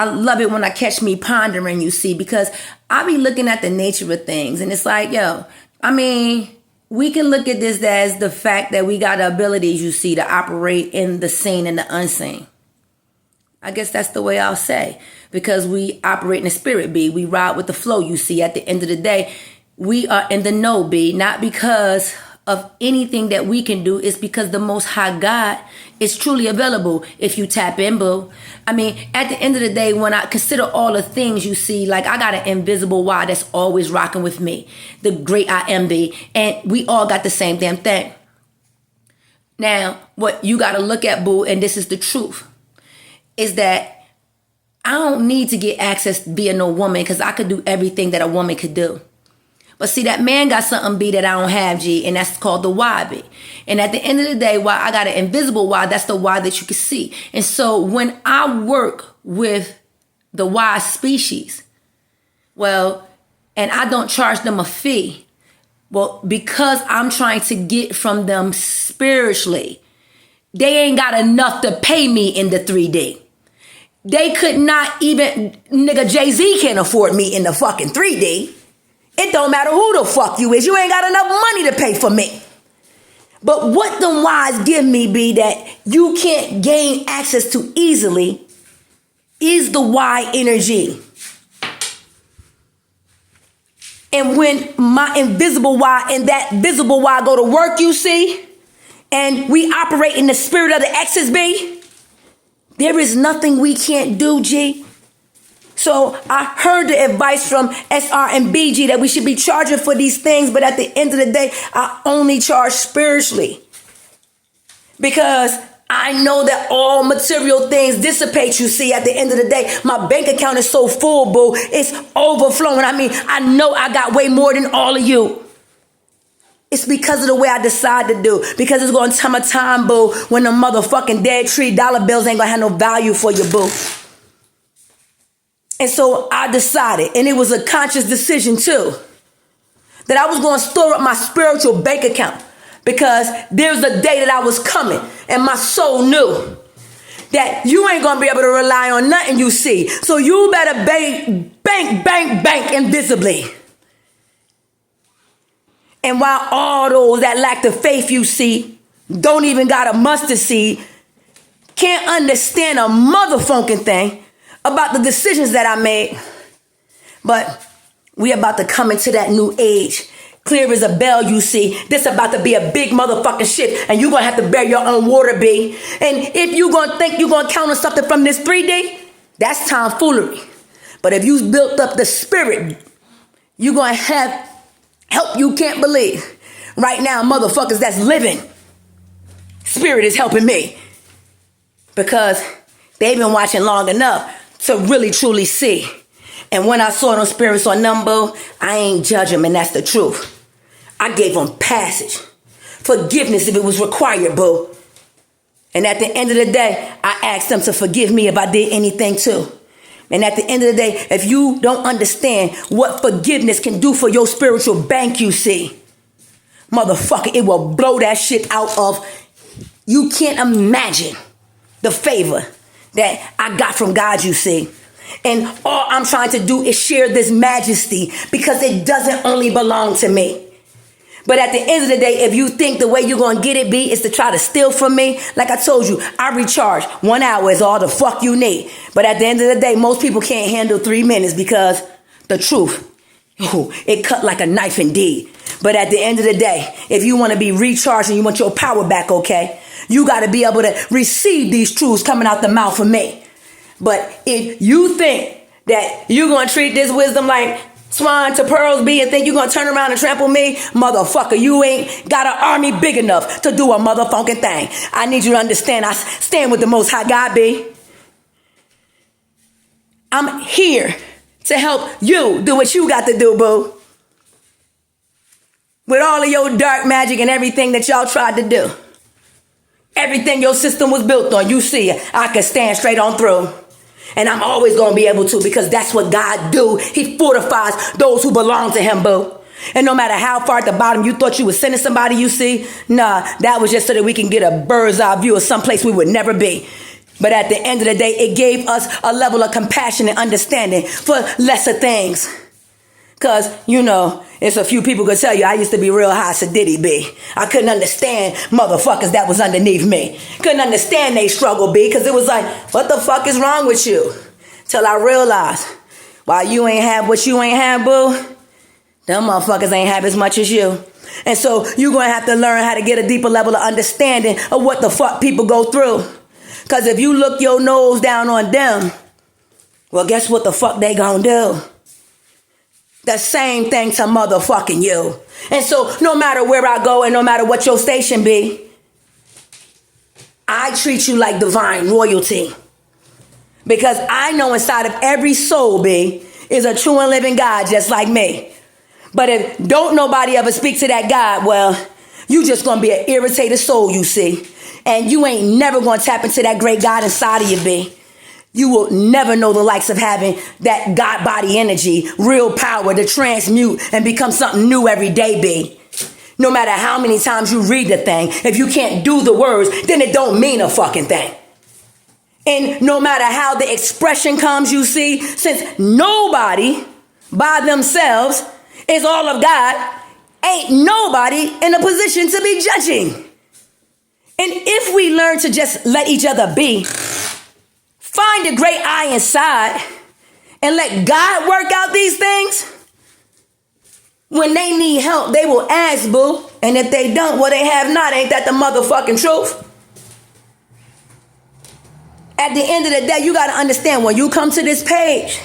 I love it when I catch me pondering, you see, because I be looking at the nature of things and it's like, yo, I mean, we can look at this as the fact that we got the abilities, you see, to operate in the seen and the unseen. I guess that's the way I'll say, because we operate in the spirit, B. We ride with the flow, you see. At the end of the day, we are in the know, B. Not because of anything that we can do. It's because the Most High God is truly available if you tap in, boo. I mean, at the end of the day, when I consider all the things, you see, like I got an invisible why that's always rocking with me. The great I am, B. And we all got the same damn thing. Now, what you got to look at, boo, and this is the truth, is that I don't need to get access via no woman because I could do everything that a woman could do. But see, that man got something, B, that I don't have, G, and that's called the why, B. And at the end of the day, why I got an invisible why, that's the why that you can see. And so when I work with the why species, well, and I don't charge them a fee, well, because I'm trying to get from them spiritually, they ain't got enough to pay me in the 3D. They could not even, nigga, Jay-Z can't afford me in the fucking 3D. It don't matter who the fuck you is. You ain't got enough money to pay for me. But what them whys give me, B, that you can't gain access to easily is the why energy. And when my invisible why and that visible why go to work, you see, and we operate in the spirit of the X's, B, there is nothing we can't do, G. So I heard the advice from SR and BG that we should be charging for these things, but at the end of the day, I only charge spiritually. Because I know that all material things dissipate, you see. At the end of the day, my bank account is so full, boo. It's overflowing. I mean, I know I got way more than all of you. It's because of the way I decide to do. Because it's going to come a time, boo, when the motherfucking dead tree dollar bills ain't going to have no value for you, boo. And so I decided, and it was a conscious decision too, that I was going to store up my spiritual bank account. Because there was a day that I was coming, and my soul knew that you ain't going to be able to rely on nothing you see. So you better bank invisibly. And while all those that lack the faith you see, don't even got a mustard seed, can't understand a motherfucking thing about the decisions that I made. But we about to come into that new age. Clear as a bell, you see. This about to be a big motherfucking shit. And you're going to have to bear your own water, B. And if you're going to think you're going to count on something from this 3D, that's tomfoolery. But if you built up the spirit, you're going to have help you can't believe. Right now, motherfuckers that's living, spirit is helping me. Because they've been watching long enough to really truly see. And when I saw them spirits on Numbo, I ain't judge them, and that's the truth. I gave them passage. Forgiveness if it was required, boo. And at the end of the day, I asked them to forgive me if I did anything too. And at the end of the day, if you don't understand what forgiveness can do for your spiritual bank, you see, motherfucker, it will blow that shit out of, you can't imagine the favor that I got from God, you see. And all I'm trying to do is share this majesty because it doesn't only belong to me. But at the end of the day, if you think the way you're going to get it, B, is to try to steal from me, like I told you, I recharge. 1 hour is all the fuck you need. But at the end of the day, most people can't handle 3 minutes because the truth, it cut like a knife indeed. But at the end of the day, if you want to be recharged and you want your power back, okay, you got to be able to receive these truths coming out the mouth of me. But if you think that you're going to treat this wisdom like swine to pearls, B, and think you're going to turn around and trample me, motherfucker, you ain't got an army big enough to do a motherfucking thing. I need you to understand I stand with the Most High God, B. I'm here to help you do what you got to do, boo. With all of your dark magic and everything that y'all tried to do. Everything your system was built on, you see, I can stand straight on through. And I'm always going to be able to because that's what God do. He fortifies those who belong to him, boo. And no matter how far at the bottom you thought you was sending somebody, you see, nah, that was just so that we can get a bird's eye view of someplace we would never be. But at the end of the day, it gave us a level of compassion and understanding for lesser things. Because, it's a few people could tell you I used to be real high sedity, B. I couldn't understand motherfuckers that was underneath me. Couldn't understand they struggle, B, because it was like, what the fuck is wrong with you? Till I realized, while you ain't have what you ain't have, boo, them motherfuckers ain't have as much as you. And so you're going to have to learn how to get a deeper level of understanding of what the fuck people go through. Because if you look your nose down on them, well, guess what the fuck they gonna do? The same thing to motherfucking you. And so no matter where I go and no matter what your station be, I treat you like divine royalty. Because I know inside of every soul, B, is a true and living God just like me. But if don't nobody ever speak to that God, well, you just gonna be an irritated soul, you see. And you ain't never gonna tap into that great God inside of you, B. You will never know the likes of having that God body energy, real power to transmute and become something new every day, B. No matter how many times you read the thing, if you can't do the words, then it don't mean a fucking thing. And no matter how the expression comes, you see, since nobody by themselves is all of God, ain't nobody in a position to be judging. And if we learn to just let each other be, find the great I inside, and let God work out these things, when they need help, they will ask, boo. And if they don't, well, they have not. Ain't that the motherfucking truth? At the end of the day, you got to understand, when you come to this page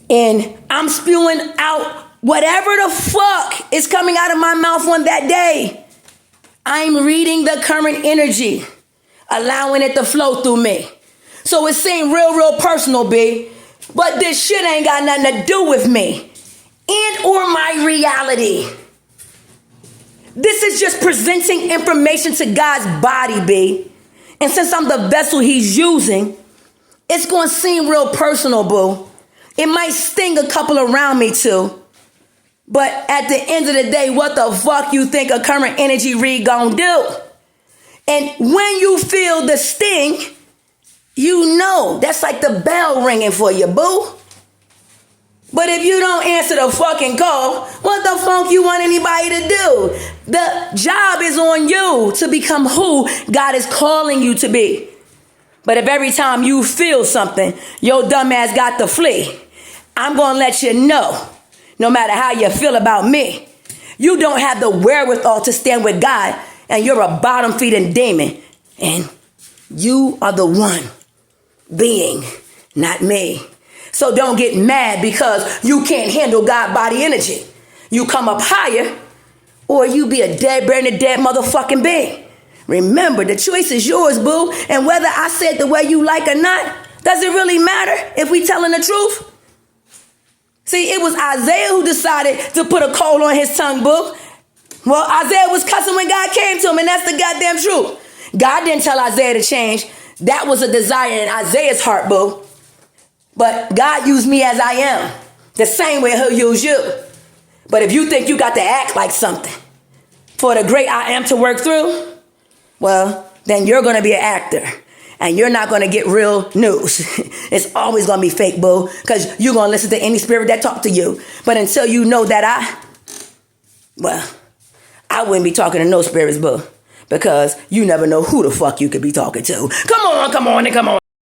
and I'm spewing out whatever the fuck is coming out of my mouth on that day, I'm reading the current energy, allowing it to flow through me. So it seemed real personal, B. But this shit ain't got nothing to do with me and or my reality. This is just presenting information to God's body, B. And since I'm the vessel he's using, it's going to seem real personal, boo. It might sting a couple around me too. But at the end of the day, what the fuck you think a current energy read gonna do? And when you feel the sting, you know that's like the bell ringing for you, boo. But if you don't answer the fucking call, what the fuck you want anybody to do? The job is on you to become who God is calling you to be. But if every time you feel something, your dumb ass got to flee, I'm going to let you know, no matter how you feel about me, you don't have the wherewithal to stand with God, and you're a bottom-feeding demon. And you are the one being, not me. So don't get mad because you can't handle God body energy. You come up higher, or you be a dead, burning, dead motherfucking being. Remember, the choice is yours, boo. And whether I said the way you like or not, does it really matter if we telling the truth? See, it was Isaiah who decided to put a coal on his tongue, boo. Well, Isaiah was cussing when God came to him, and that's the goddamn truth. God didn't tell Isaiah to change. That was a desire in Isaiah's heart, boo. But God used me as I am, the same way he'll use you. But if you think you got to act like something for the great I am to work through, well, then you're going to be an actor. And you're not going to get real news. It's always going to be fake, boo. Because you're going to listen to any spirit that talk to you. But until you know that I wouldn't be talking to no spirits, boo. Because you never know who the fuck you could be talking to. Come on.